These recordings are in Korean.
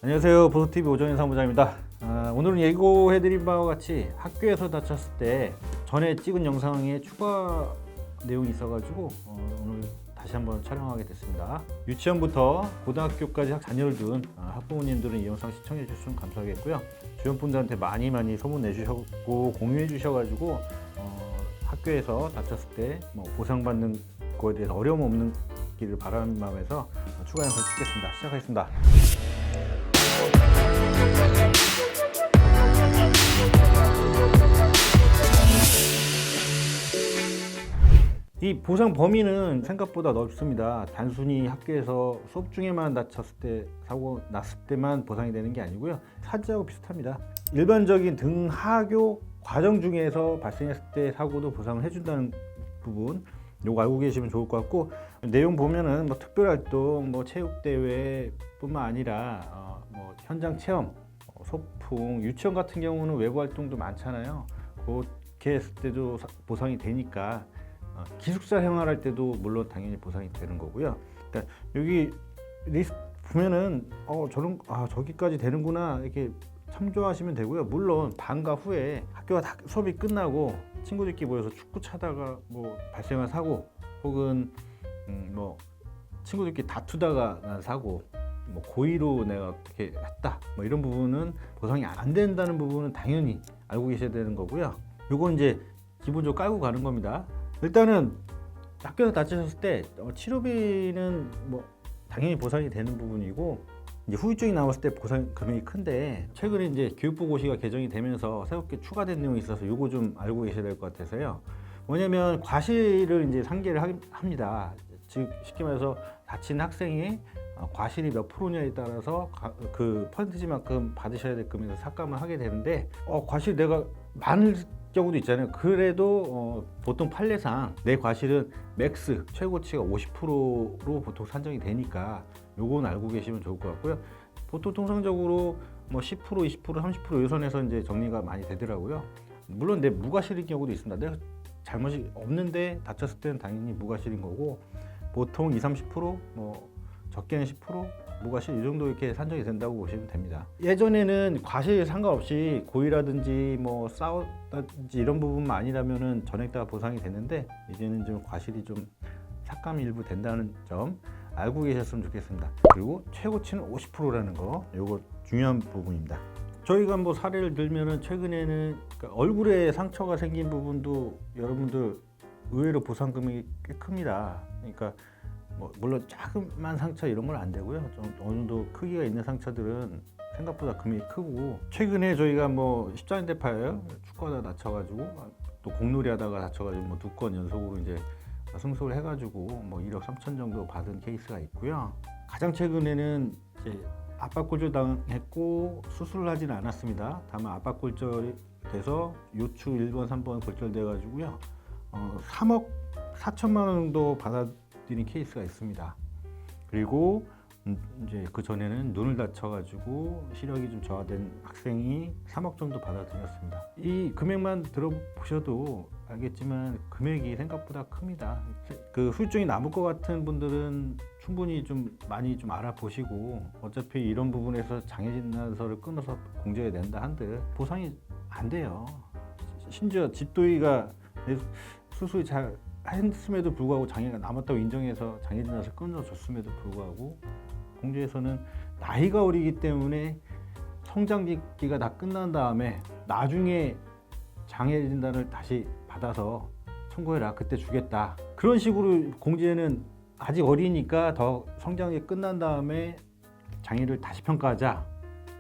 안녕하세요. 보도TV 오정현 사무장입니다. 오늘은 예고해드린 바와 같이 학교에서 다쳤을 때 전에 찍은 영상에 추가 내용이 있어가지고 오늘 다시 한번 촬영하게 됐습니다. 유치원부터 고등학교까지 자녀를 둔 학부모님들은 이 영상 시청해 주시면 감사하겠고요. 주변 분들한테 많이 소문 내주셨고 공유해 주셔가지고 학교에서 다쳤을 때 보상받는 거에 대해서 어려움 없는 길을 바라는 마음에서 추가 영상 찍겠습니다. 시작하겠습니다. 이 보상 범위는 생각보다 넓습니다. 단순히 학교에서 수업 중에만 다쳤을 때, 사고 났을 때만 보상이 되는 게 아니고요. 사지하고 비슷합니다. 일반적인 등하교 과정 중에서 발생했을 때 사고도 보상을 해준다는 부분, 요거 알고 계시면 좋을 것 같고, 내용 보면은 특별활동, 체육대회뿐만 아니라 현장 체험, 소풍, 유치원 같은 경우는 외부 활동도 많잖아요. 그렇게 했을 때도 보상이 되니까 기숙사 생활할 때도 물론 당연히 보상이 되는 거고요. 그러니까 여기 리스트 보면은 저기까지 되는구나 이렇게 참조하시면 되고요. 물론 방과 후에 학교가 다 수업이 끝나고 친구들끼리 모여서 축구 차다가 발생한 사고, 혹은 친구들끼리 다투다가 난 사고, 고의로 내가 어떻게 했다 이런 부분은 보상이 안 된다는 부분은 당연히 알고 계셔야 되는 거고요. 요건 이제 기본적으로 깔고 가는 겁니다. 일단은 학교에서 다치셨을 때 치료비는 당연히 보상이 되는 부분이고, 이제 후유증이 나왔을 때 보상 금액이 큰데, 최근에 이제 교육부 고시가 개정이 되면서 새롭게 추가된 내용이 있어서 요거 좀 알고 계셔야 될 것 같아서요. 뭐냐면 과실을 이제 상계를 합니다. 즉 쉽게 말해서 다친 학생이 과실이 몇 프로냐에 따라서 그 퍼센티지만큼 받으셔야 될 금액에서 삭감을 하게 되는데, 과실 내가 많을 경우도 있잖아요. 그래도 보통 판례상 내 과실은 맥스 최고치가 50%로 보통 산정이 되니까 요건 알고 계시면 좋을 것 같고요. 보통 통상적으로 10%, 20%, 30% 요선에서 이제 정리가 많이 되더라고요. 물론 내 무과실인 경우도 있습니다. 내가 잘못이 없는데 다쳤을 때는 당연히 무과실인 거고, 보통 20, 30%, 적게는 10%, 무과실 이 정도 이렇게 산정이 된다고 보시면 됩니다. 예전에는 과실 상관없이 고의라든지 싸웠든지 이런 부분만 아니라면은 전액 다 보상이 됐는데, 이제는 좀 과실이 좀 삭감이 일부 된다는 점 알고 계셨으면 좋겠습니다. 그리고 최고치는 50%라는 거, 요거 중요한 부분입니다. 저희가 사례를 들면은 최근에는 얼굴에 상처가 생긴 부분도 여러분들 의외로 보상 금액이 꽤 큽니다. 그러니까 물론 자그만 상처 이런 건 안 되고요. 좀 어느 정도 크기가 있는 상처들은 생각보다 금액이 크고, 최근에 저희가 십자인대 파열 축구하다 다쳐가지고 또 공놀이 하다가 다쳐가지고 2건 연속으로 이제 승소를 해가지고 1억 3천 정도 받은 케이스가 있고요. 가장 최근에는 이제 압박골절 당했고 수술을 하지는 않았습니다. 다만 압박골절이 돼서 요추 1번, 3번 골절돼가지고요. 3억 4천만 원 정도 받아들인 케이스가 있습니다. 그리고 이제 그 전에는 눈을 다쳐가지고 시력이 좀 저하된 학생이 3억 정도 받아들였습니다. 이 금액만 들어보셔도 알겠지만 금액이 생각보다 큽니다. 그 후유증이 남을 것 같은 분들은 충분히 많이 알아보시고, 어차피 이런 부분에서 장애진단서를 끊어서 공제해야 된다 한들 보상이 안 돼요. 심지어 집도의가 수술이 잘 했음에도 불구하고 장애가 남았다고 인정해서 장애진단서를 끊어줬음에도 불구하고 공제에서는 나이가 어리기 때문에 성장기가 다 끝난 다음에 나중에 장애진단을 다시 받아서 청구해라, 그때 주겠다, 그런 식으로 공제는 아직 어리니까 더 성장이 끝난 다음에 장애를 다시 평가하자,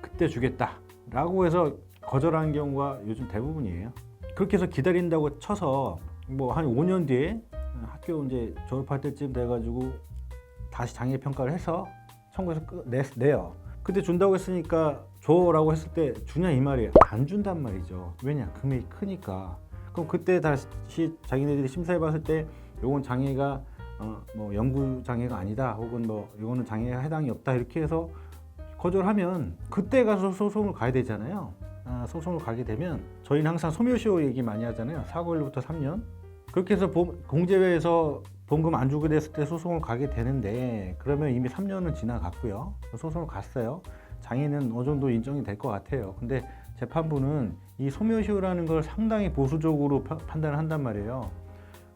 그때 주겠다 라고 해서 거절하는 경우가 요즘 대부분이에요. 그렇게 해서 기다린다고 쳐서 한 5년 뒤에 학교 이제 졸업할 때쯤 돼가지고 다시 장애 평가를 해서 청구해서 내요. 그때 준다고 했으니까 줘라고 했을 때 주냐 이 말이에요. 안 준단 말이죠. 왜냐? 금액이 크니까. 그럼 그때 다시 자기네들이 심사해봤을 때 요건 장애가 영구 장애가 아니다, 혹은 이거는 장애가 해당이 없다, 이렇게 해서 거절하면 그때 가서 소송을 가야 되잖아요. 소송을 가게 되면 저희는 항상 소멸시효 얘기 많이 하잖아요. 사고일로부터 3년. 그렇게 해서 공제회에서 보험금 안 주게 됐을 때 소송을 가게 되는데, 그러면 이미 3년은 지나갔고요. 소송을 갔어요. 장애는 어느 정도 인정이 될 것 같아요. 근데 재판부는 이 소멸시효라는 걸 상당히 보수적으로 판단을 한단 말이에요.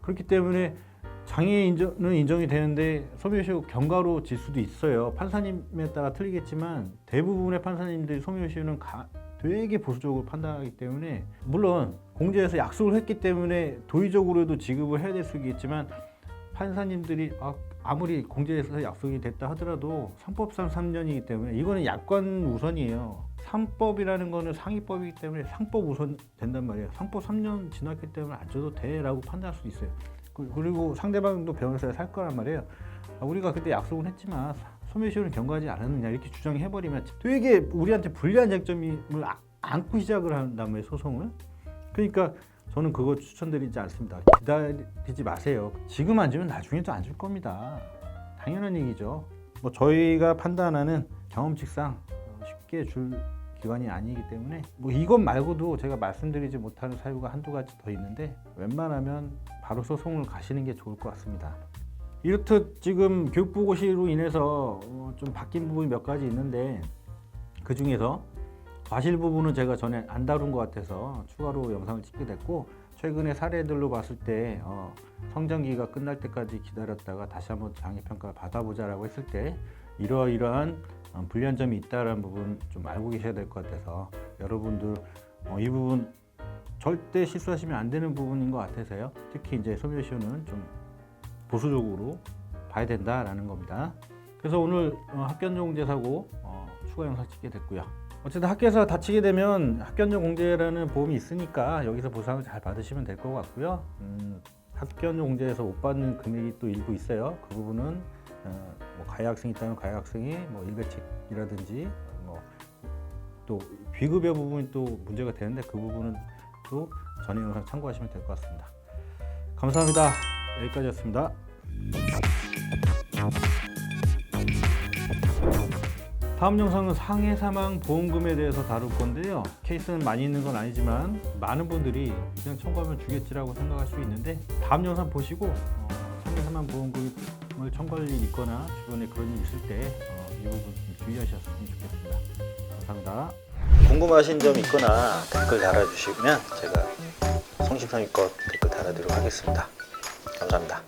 그렇기 때문에 장애 인정은 인정이 되는데 소멸시효 경과로 질 수도 있어요. 판사님에 따라 틀리겠지만 대부분의 판사님들이 소멸시효는 되게 보수적으로 판단하기 때문에, 물론 공제에서 약속을 했기 때문에 도의적으로도 지급을 해야 될 수 있겠지만 판사님들이 아무리 공제에서 약속이 됐다 하더라도 상법상 3년이기 때문에 이거는 약관 우선이에요. 상법이라는 거는 상위법이기 때문에 상법 우선 된단 말이에요. 상법 3년 지났기 때문에 안 줘도 돼 라고 판단할 수 있어요. 그리고 상대방도 변호사에 살 거란 말이에요. 우리가 그때 약속은 했지만 소멸시효는 경과하지 않았느냐 이렇게 주장해버리면 되게 우리한테 불리한 쟁점을 안고 시작을 한단 말이에요, 소송을. 그러니까 저는 그거 추천드리지 않습니다. 기다리지 마세요. 지금 안 주면 나중에도 안 줄 겁니다. 당연한 얘기죠. 뭐 저희가 판단하는 경험칙상 쉽게 줄 기관이 아니기 때문에 뭐 이것 말고도 제가 말씀드리지 못하는 사유가 한두 가지 더 있는데 웬만하면 바로 소송을 가시는 게 좋을 것 같습니다. 이렇듯 지금 교육부고시로 인해서 좀 바뀐 부분이 몇 가지 있는데 그 중에서 과실 부분은 제가 전에 안 다룬 것 같아서 추가로 영상을 찍게 됐고, 최근의 사례들로 봤을 때 성장기가 끝날 때까지 기다렸다가 다시 한번 장애평가를 받아보자라고 했을 때 이러이러한 불리한 점이 있다는 부분 좀 알고 계셔야 될 것 같아서 여러분들 이 부분 절대 실수하시면 안 되는 부분인 것 같아서요. 특히 이제 소멸시효는 좀 보수적으로 봐야 된다라는 겁니다. 그래서 오늘 학견적 공제 사고 추가 영상 찍게 됐고요. 어쨌든 학교에서 다치게 되면 학견적 공제라는 보험이 있으니까 여기서 보상을 잘 받으시면 될 것 같고요. 학견적 공제에서 못 받는 금액이 또 일부 있어요. 그 부분은 뭐 가해 학생이 있다면 가해 학생이 뭐 일배책이라든지 뭐 또 비급여 부분이 또 문제가 되는데 그 부분은 또 전에 영상 참고하시면 될 것 같습니다. 감사합니다. 여기까지였습니다. 다음 영상은 상해 사망 보험금에 대해서 다룰 건데요. 케이스는 많이 있는 건 아니지만 많은 분들이 그냥 청구하면 주겠지라고 생각할 수 있는데 다음 영상 보시고 상해 사망 보험금을 청구할 일이 있거나 주변에 그런 일이 있을 때 이 부분 좀 주의하셨으면 좋겠습니다. 감사합니다. 궁금하신 점 있거나 댓글 달아주시면 제가 성심성의껏 댓글 달아드리도록 하겠습니다. 감사합니다.